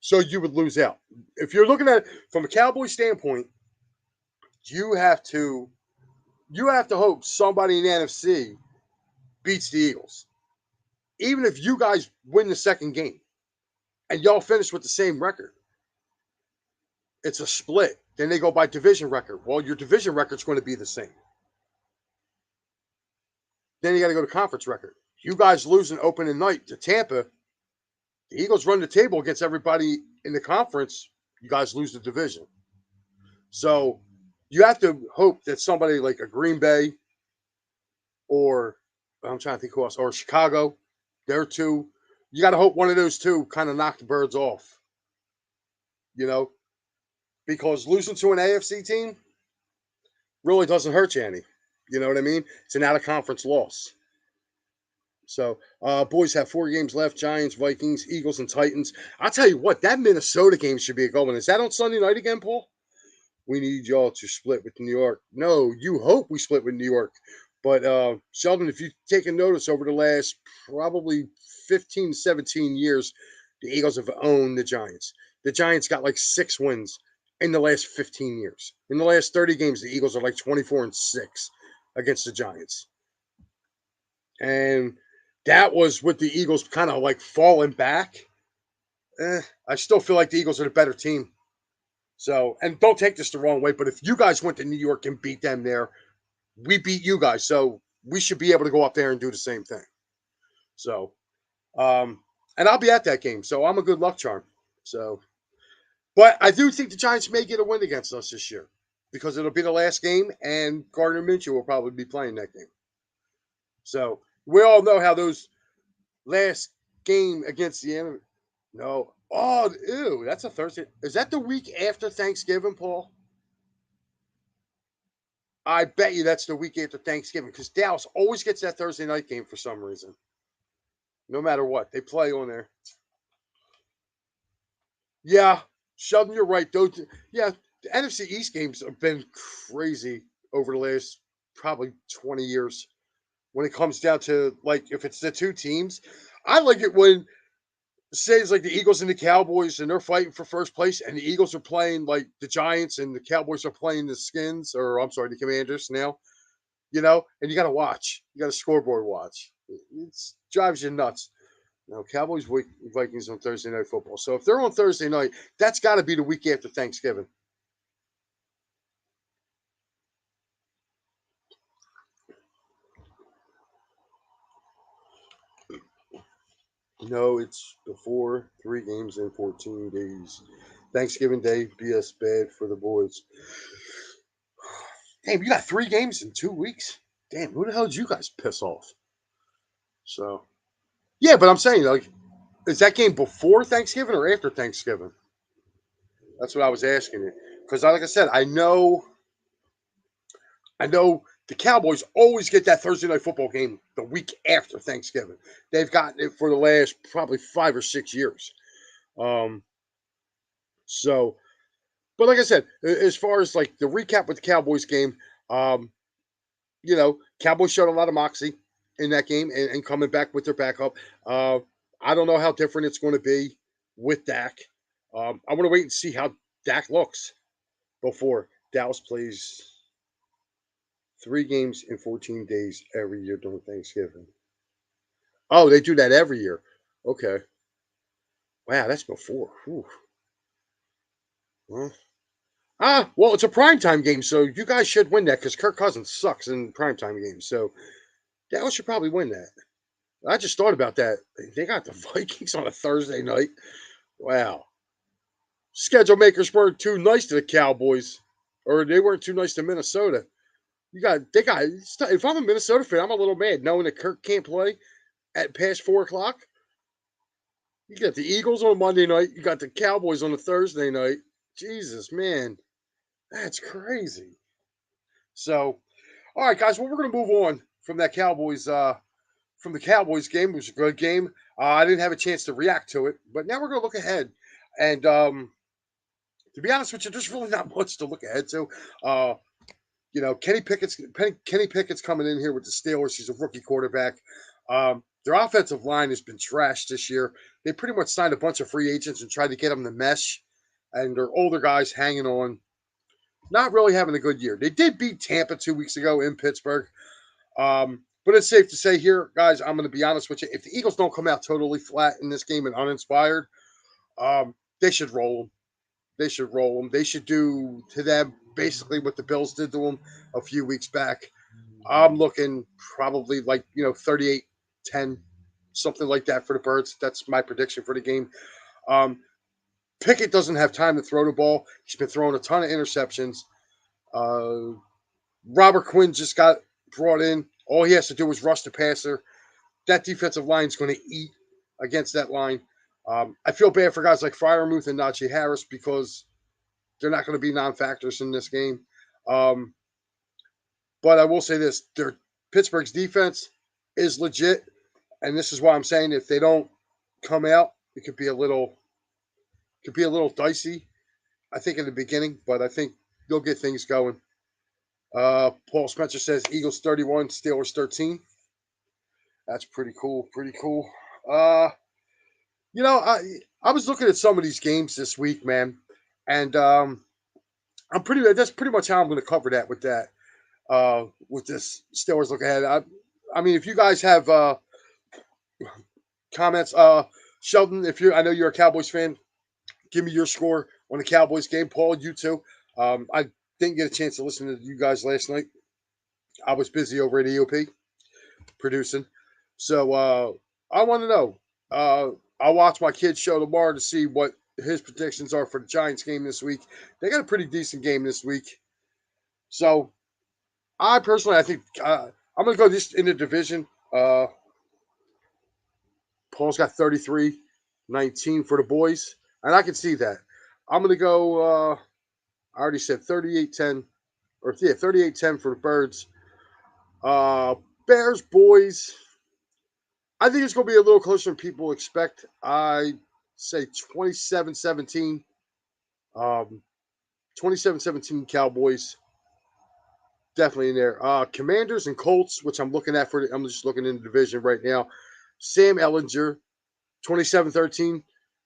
So you would lose out. If you're looking at it from a Cowboy standpoint, you have to hope somebody in the NFC beats the Eagles. Even if you guys win the second game and y'all finish with the same record, it's a split. Then they go by division record. Well, your division record's going to be the same. Then you got to go to conference record. You guys lose an opening night to Tampa. The Eagles run the table against everybody in the conference. You guys lose the division. So you have to hope that somebody like a Green Bay or I'm trying to think who else, or Chicago, they're two. You got to hope one of those two kind of knock the birds off, you know, because losing to an AFC team really doesn't hurt you any. You know what I mean? It's an out of conference loss. So, boys have 4 games left: Giants, Vikings, Eagles, and Titans. I'll tell you what, that Minnesota game should be a good one. Is that on Sunday night again, Paul? We need y'all to split with New York. No, you hope we split with New York. But Sheldon, if you've taken notice over the last probably 15, 17 years, the Eagles have owned the Giants. The Giants got like 6 wins in the last 15 years. In the last 30 games, the Eagles are like 24-6 against the Giants. And that was with the Eagles kind of like falling back. I still feel like the Eagles are the better team. So, and don't take this the wrong way, but if you guys went to New York and beat them there, we beat you guys. So we should be able to go up there and do the same thing. So, and I'll be at that game. So I'm a good luck charm. So, but I do think the Giants may get a win against us this year because it'll be the last game and Gardner Minshew will probably be playing that game. So we all know how those last game against the enemy. No. Oh, ew. That's a Thursday. Is that the week after Thanksgiving, Paul? I bet you that's the week after Thanksgiving because Dallas always gets that Thursday night game for some reason. No matter what, they play on there. Yeah, Sheldon, you're right. Those, yeah, the NFC East games have been crazy over the last probably 20 years. when it comes down to like if it's the two teams. I like it when say it's like the Eagles and the Cowboys and they're fighting for first place and the Eagles are playing like the Giants and the Cowboys are playing the Skins or I'm sorry, the Commanders now, and you got to watch. You got a scoreboard watch. It drives you nuts. Cowboys Vikings on Thursday Night Football. So if they're on Thursday night, that's got to be the week after Thanksgiving. No, it's before 3 games in 14 days. Thanksgiving Day, BS bad for the boys. Damn, you got 3 games in 2 weeks. Damn, who the hell did you guys piss off? So, yeah, but I'm saying, like, is that game before Thanksgiving or after Thanksgiving? That's what I was asking you. Because, like I said, I know the Cowboys always get that Thursday night football game the week after Thanksgiving. They've gotten it for the last probably 5 or 6 years. Um, so, but like I said, as far as like the recap with the Cowboys game, um, Cowboys showed a lot of moxie in that game and coming back with their backup. Uh, I don't know how different it's going to be with Dak. I want to wait and see how Dak looks before Dallas plays 3 games in 14 days every year during Thanksgiving. Oh, they do that every year. Okay. Wow, that's before. Whew. Well, well, it's a primetime game, so you guys should win that because Kirk Cousins sucks in primetime games. So Dallas should probably win that. I just thought about that. They got the Vikings on a Thursday night. Wow. Schedule makers weren't too nice to the Cowboys, or they weren't too nice to Minnesota. If I'm a Minnesota fan, I'm a little mad knowing that Kirk can't play at past 4 o'clock. You got the Eagles on Monday night. You got the Cowboys on a Thursday night. Jesus, man, that's crazy. So, all right, guys. Well, we're gonna move on from that Cowboys. From the Cowboys game, it was a good game. I didn't have a chance to react to it, but now we're gonna look ahead. And to be honest with you, there's really not much to look ahead to. Uh, Kenny Pickett's coming in here with the Steelers. He's a rookie quarterback. Their offensive line has been trashed this year. They pretty much signed a bunch of free agents and tried to get them to mesh, and their older guys hanging on, not really having a good year. They did beat Tampa 2 weeks ago in Pittsburgh, but it's safe to say here, guys, I'm going to be honest with you. If the Eagles don't come out totally flat in this game and uninspired, they should roll them. They should roll them. They should do to them basically what the Bills did to them a few weeks back. I'm looking probably like, 38-10, something like that for the Birds. That's my prediction for the game. Um, Pickett doesn't have time to throw the ball. He's been throwing a ton of interceptions. Uh, Robert Quinn just got brought in. All he has to do is rush the passer. That defensive line is going to eat against that line. I feel bad for guys like Fryermuth and Najee Harris because they're not going to be non-factors in this game. Um, but I will say this: Pittsburgh's defense is legit, and this is why I'm saying if they don't come out, it could be a little dicey. I think in the beginning, but I think they'll get things going. Paul Spencer says Eagles 31, Steelers 13. That's pretty cool. Pretty cool. Uh, I was looking at some of these games this week, man, and that's pretty much how I'm going to cover that with this Steelers look ahead. I mean, if you guys have comments, Sheldon, I know you're a Cowboys fan, give me your score on the Cowboys game. Paul, you too. I didn't get a chance to listen to you guys last night. I was busy over at EOP producing. So I want to know. I'll watch my kid's show tomorrow to see what his predictions are for the Giants game this week. They got a pretty decent game this week. So I think I'm going to go just in the division. Paul's got 33-19 for the boys, and I can see that. I'm going to go, I already said 38-10, or yeah, 38-10 for the Birds. Bears, boys, I think it's going to be a little closer than people expect. I say 27-17. 27-17 Cowboys. definitely in there. Commanders and Colts, which I'm looking at I'm just looking in the division right now. Sam Ellinger, 27-13.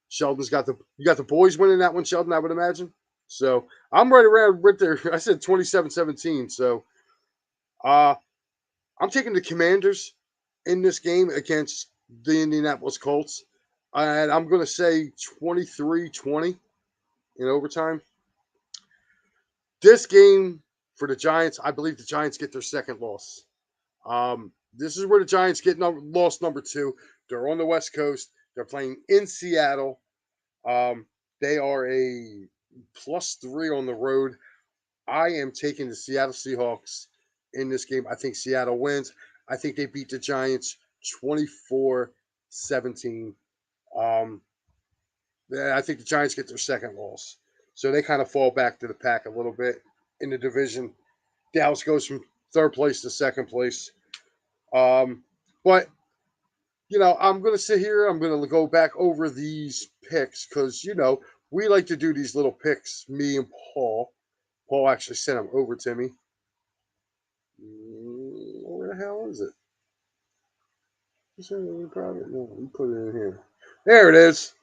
Sheldon's got you got the boys winning that one, Sheldon, I would imagine. So I'm right around right there. I said 27-17. So uh I'm taking the Commanders in this game against the Indianapolis Colts. And I'm gonna say 23-20 in overtime. This game for the Giants, I believe the Giants get their second loss. This is where the Giants get loss number two. They're on the West Coast. They're playing in Seattle. Um, they are a +3 on the road. I am taking the Seattle Seahawks in this game. I think Seattle wins. I think they beat the Giants 24-17. Um, I think the Giants get their second loss. So they kind of fall back to the pack a little bit in the division. Dallas goes from third place to second place. But I'm going to sit here. I'm going to go back over these picks because, we like to do these little picks, me and Paul. Paul actually sent them over to me. Where the hell is it? No, we put it in here. There it is.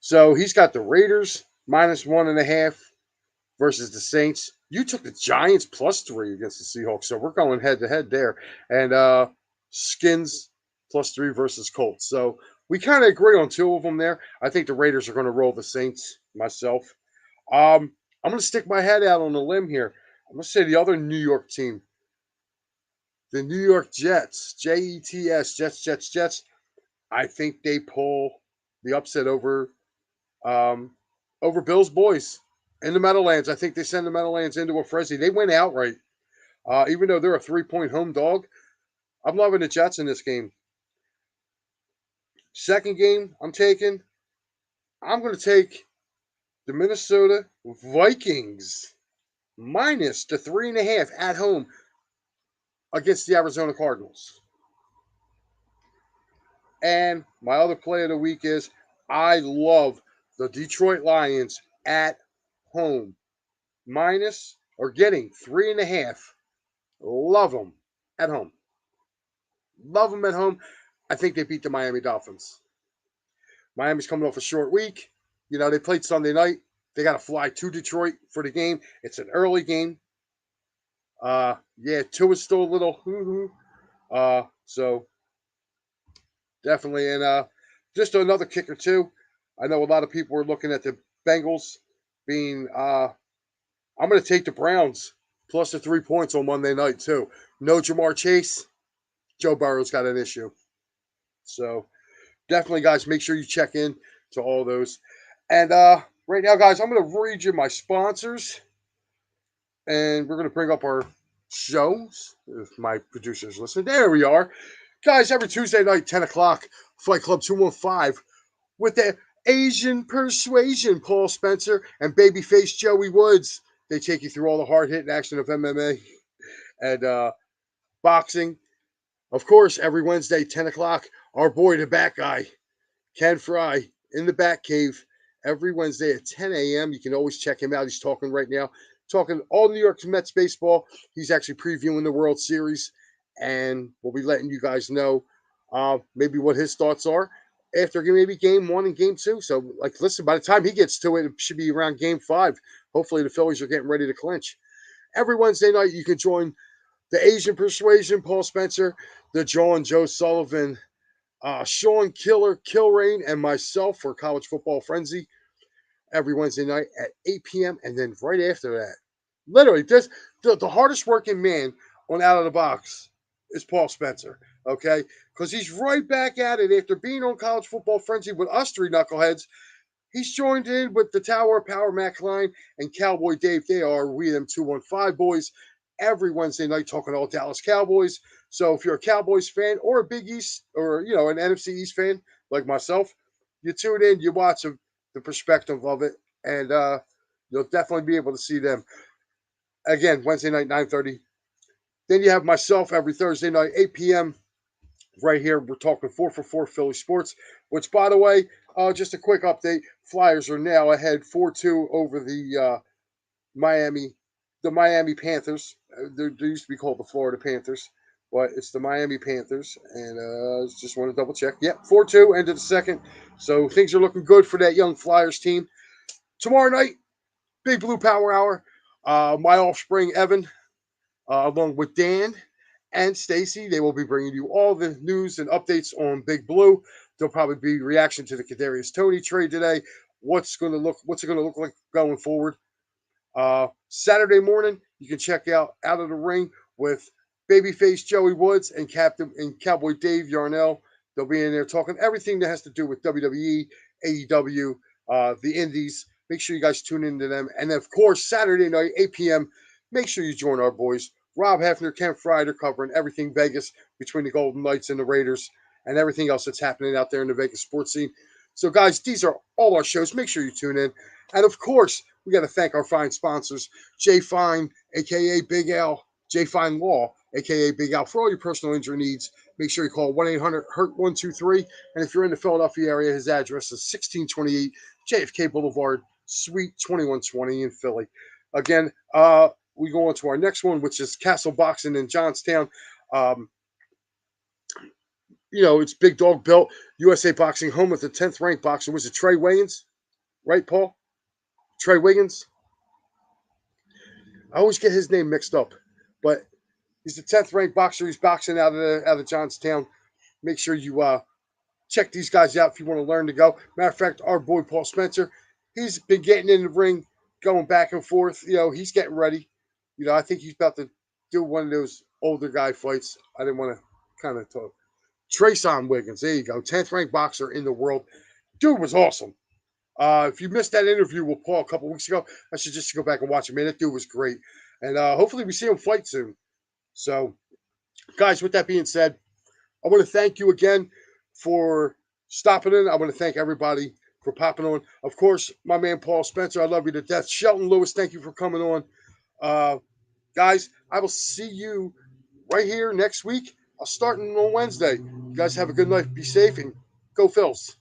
So he's got the Raiders -1.5 versus the Saints. You took the Giants +3 against the Seahawks, so we're going head to head there. And Skins +3 versus Colts. So we kind of agree on two of them there. I think the Raiders are going to roll the Saints myself. I'm going to stick my head out on a limb here. I'm going to say the other New York team, the New York Jets, Jets, Jets. I think they pull the upset um, over Bill's boys in the Meadowlands. I think they send the Meadowlands into a frenzy. They went outright, even though they're a 3-point home dog. I'm loving the Jets in this game. Second game I'm taking, I'm going to take the Minnesota Vikings -3.5 at home against the Arizona Cardinals. And my other play of the week is I love the Detroit Lions at home minus or getting 3.5. Love them at home. Love them at home. I think they beat the Miami Dolphins. Miami's coming off a short week. They played Sunday night. They got to fly to Detroit for the game. It's an early game. Two is still a little so definitely. And just another kicker too. I know a lot of people are looking at the Bengals being. I'm going to take the Browns plus the 3 points on Monday night too. No Jamar Chase. Joe Burrow's got an issue. So definitely, guys, make sure you check in to all those. And right now, guys, I'm going to read you my sponsors, and we're going to bring up our shows. If my producers listen, there we are, guys. Every Tuesday night, 10 o'clock, Fight Club 215 with the Asian Persuasion, Paul Spencer and Babyface Joey Woods. They take you through all the hard hitting action of MMA and boxing. Of course, every Wednesday, 10 o'clock, our boy, the Bat Guy, Ken Fry, in the Bat Cave, every Wednesday at 10 a.m. You can always check him out. He's talking right now, talking all New York Mets baseball. He's actually previewing the World Series, and we'll be letting you guys know maybe what his thoughts are after maybe game one and game two. So, listen, by the time he gets to it, it should be around game five. Hopefully, the Phillies are getting ready to clinch. Every Wednesday night, you can join the Asian Persuasion, Paul Spencer, the Joe Sullivan, Sean Killer Kilrain, and myself for College Football Frenzy every Wednesday night at 8 p.m. And then right after that, literally, the hardest working man on Out of the Box is Paul Spencer, okay? Because he's right back at it after being on College Football Frenzy with us three knuckleheads. He's joined in with the Tower of Power, Matt Klein, and Cowboy Dave. They are We Them 215 boys every Wednesday night talking all Dallas Cowboys. So if you're a Cowboys fan or a Big East or, an NFC East fan like myself, you tune in, you watch the perspective of it, and you'll definitely be able to see them. Again, Wednesday night, 9:30. Then you have myself every Thursday night, 8 p.m. right here. We're talking 4 for 4 Philly sports, which, by the way, just a quick update. Flyers are now ahead 4-2 over the the Miami Panthers. They used to be called the Florida Panthers, but it's the Miami Panthers. And just want to double check. Yep, 4-2, end of the second. So things are looking good for that young Flyers team. Tomorrow night, Big Blue Power Hour. My offspring, Evan, along with Dan and Stacy, they will be bringing you all the news and updates on Big Blue. There'll probably be reaction to the Kadarius Toney trade today. What's it going to look like going forward? Saturday morning, you can check out of the Ring with Babyface Joey Woods and Captain and Cowboy Dave Yarnell. They'll be in there talking everything that has to do with WWE, AEW, the Indies. Make sure you guys tune into them. And of course, Saturday night, 8 p.m., make sure you join our boys, Rob Hefner, Ken Fryder, covering everything Vegas between the Golden Knights and the Raiders and everything else that's happening out there in the Vegas sports scene. So, guys, these are all our shows. Make sure you tune in. And of course, we got to thank our fine sponsors, Jay Fine, aka Big Al, Jay Fine Law, aka Big Al, for all your personal injury needs. Make sure you call 1-800-HURT-123. And if you're in the Philadelphia area, his address is 1628 JFK Boulevard, Suite 2120 in Philly. Again, we go on to our next one, which is Castle Boxing in Johnstown. It's Big Dog Belt, USA Boxing, home of the 10th ranked boxer. Was it Trey Wiggins? Right, Paul? Trey Wiggins? I always get his name mixed up, but he's the 10th ranked boxer. He's boxing out of Johnstown. Make sure you check these guys out if you want to learn to go. Matter of fact, our boy Paul Spencer, he's been getting in the ring, going back and forth. He's getting ready. I think he's about to do one of those older guy fights. I didn't want to kind of talk. Trayson Wiggins, there you go, 10th ranked boxer in the world. Dude was awesome. If you missed that interview with Paul a couple weeks ago, I should just go back and watch it. Man, that dude was great. And hopefully we see him fight soon. So, guys, with that being said, I want to thank you again for stopping in. I want to thank everybody for popping on. Of course, my man Paul Spencer, I love you to death. Shelton Lewis, thank you for coming on. Guys, I will see you right here next week. I'll start on Wednesday. You guys have a good night. Be safe and go Phils.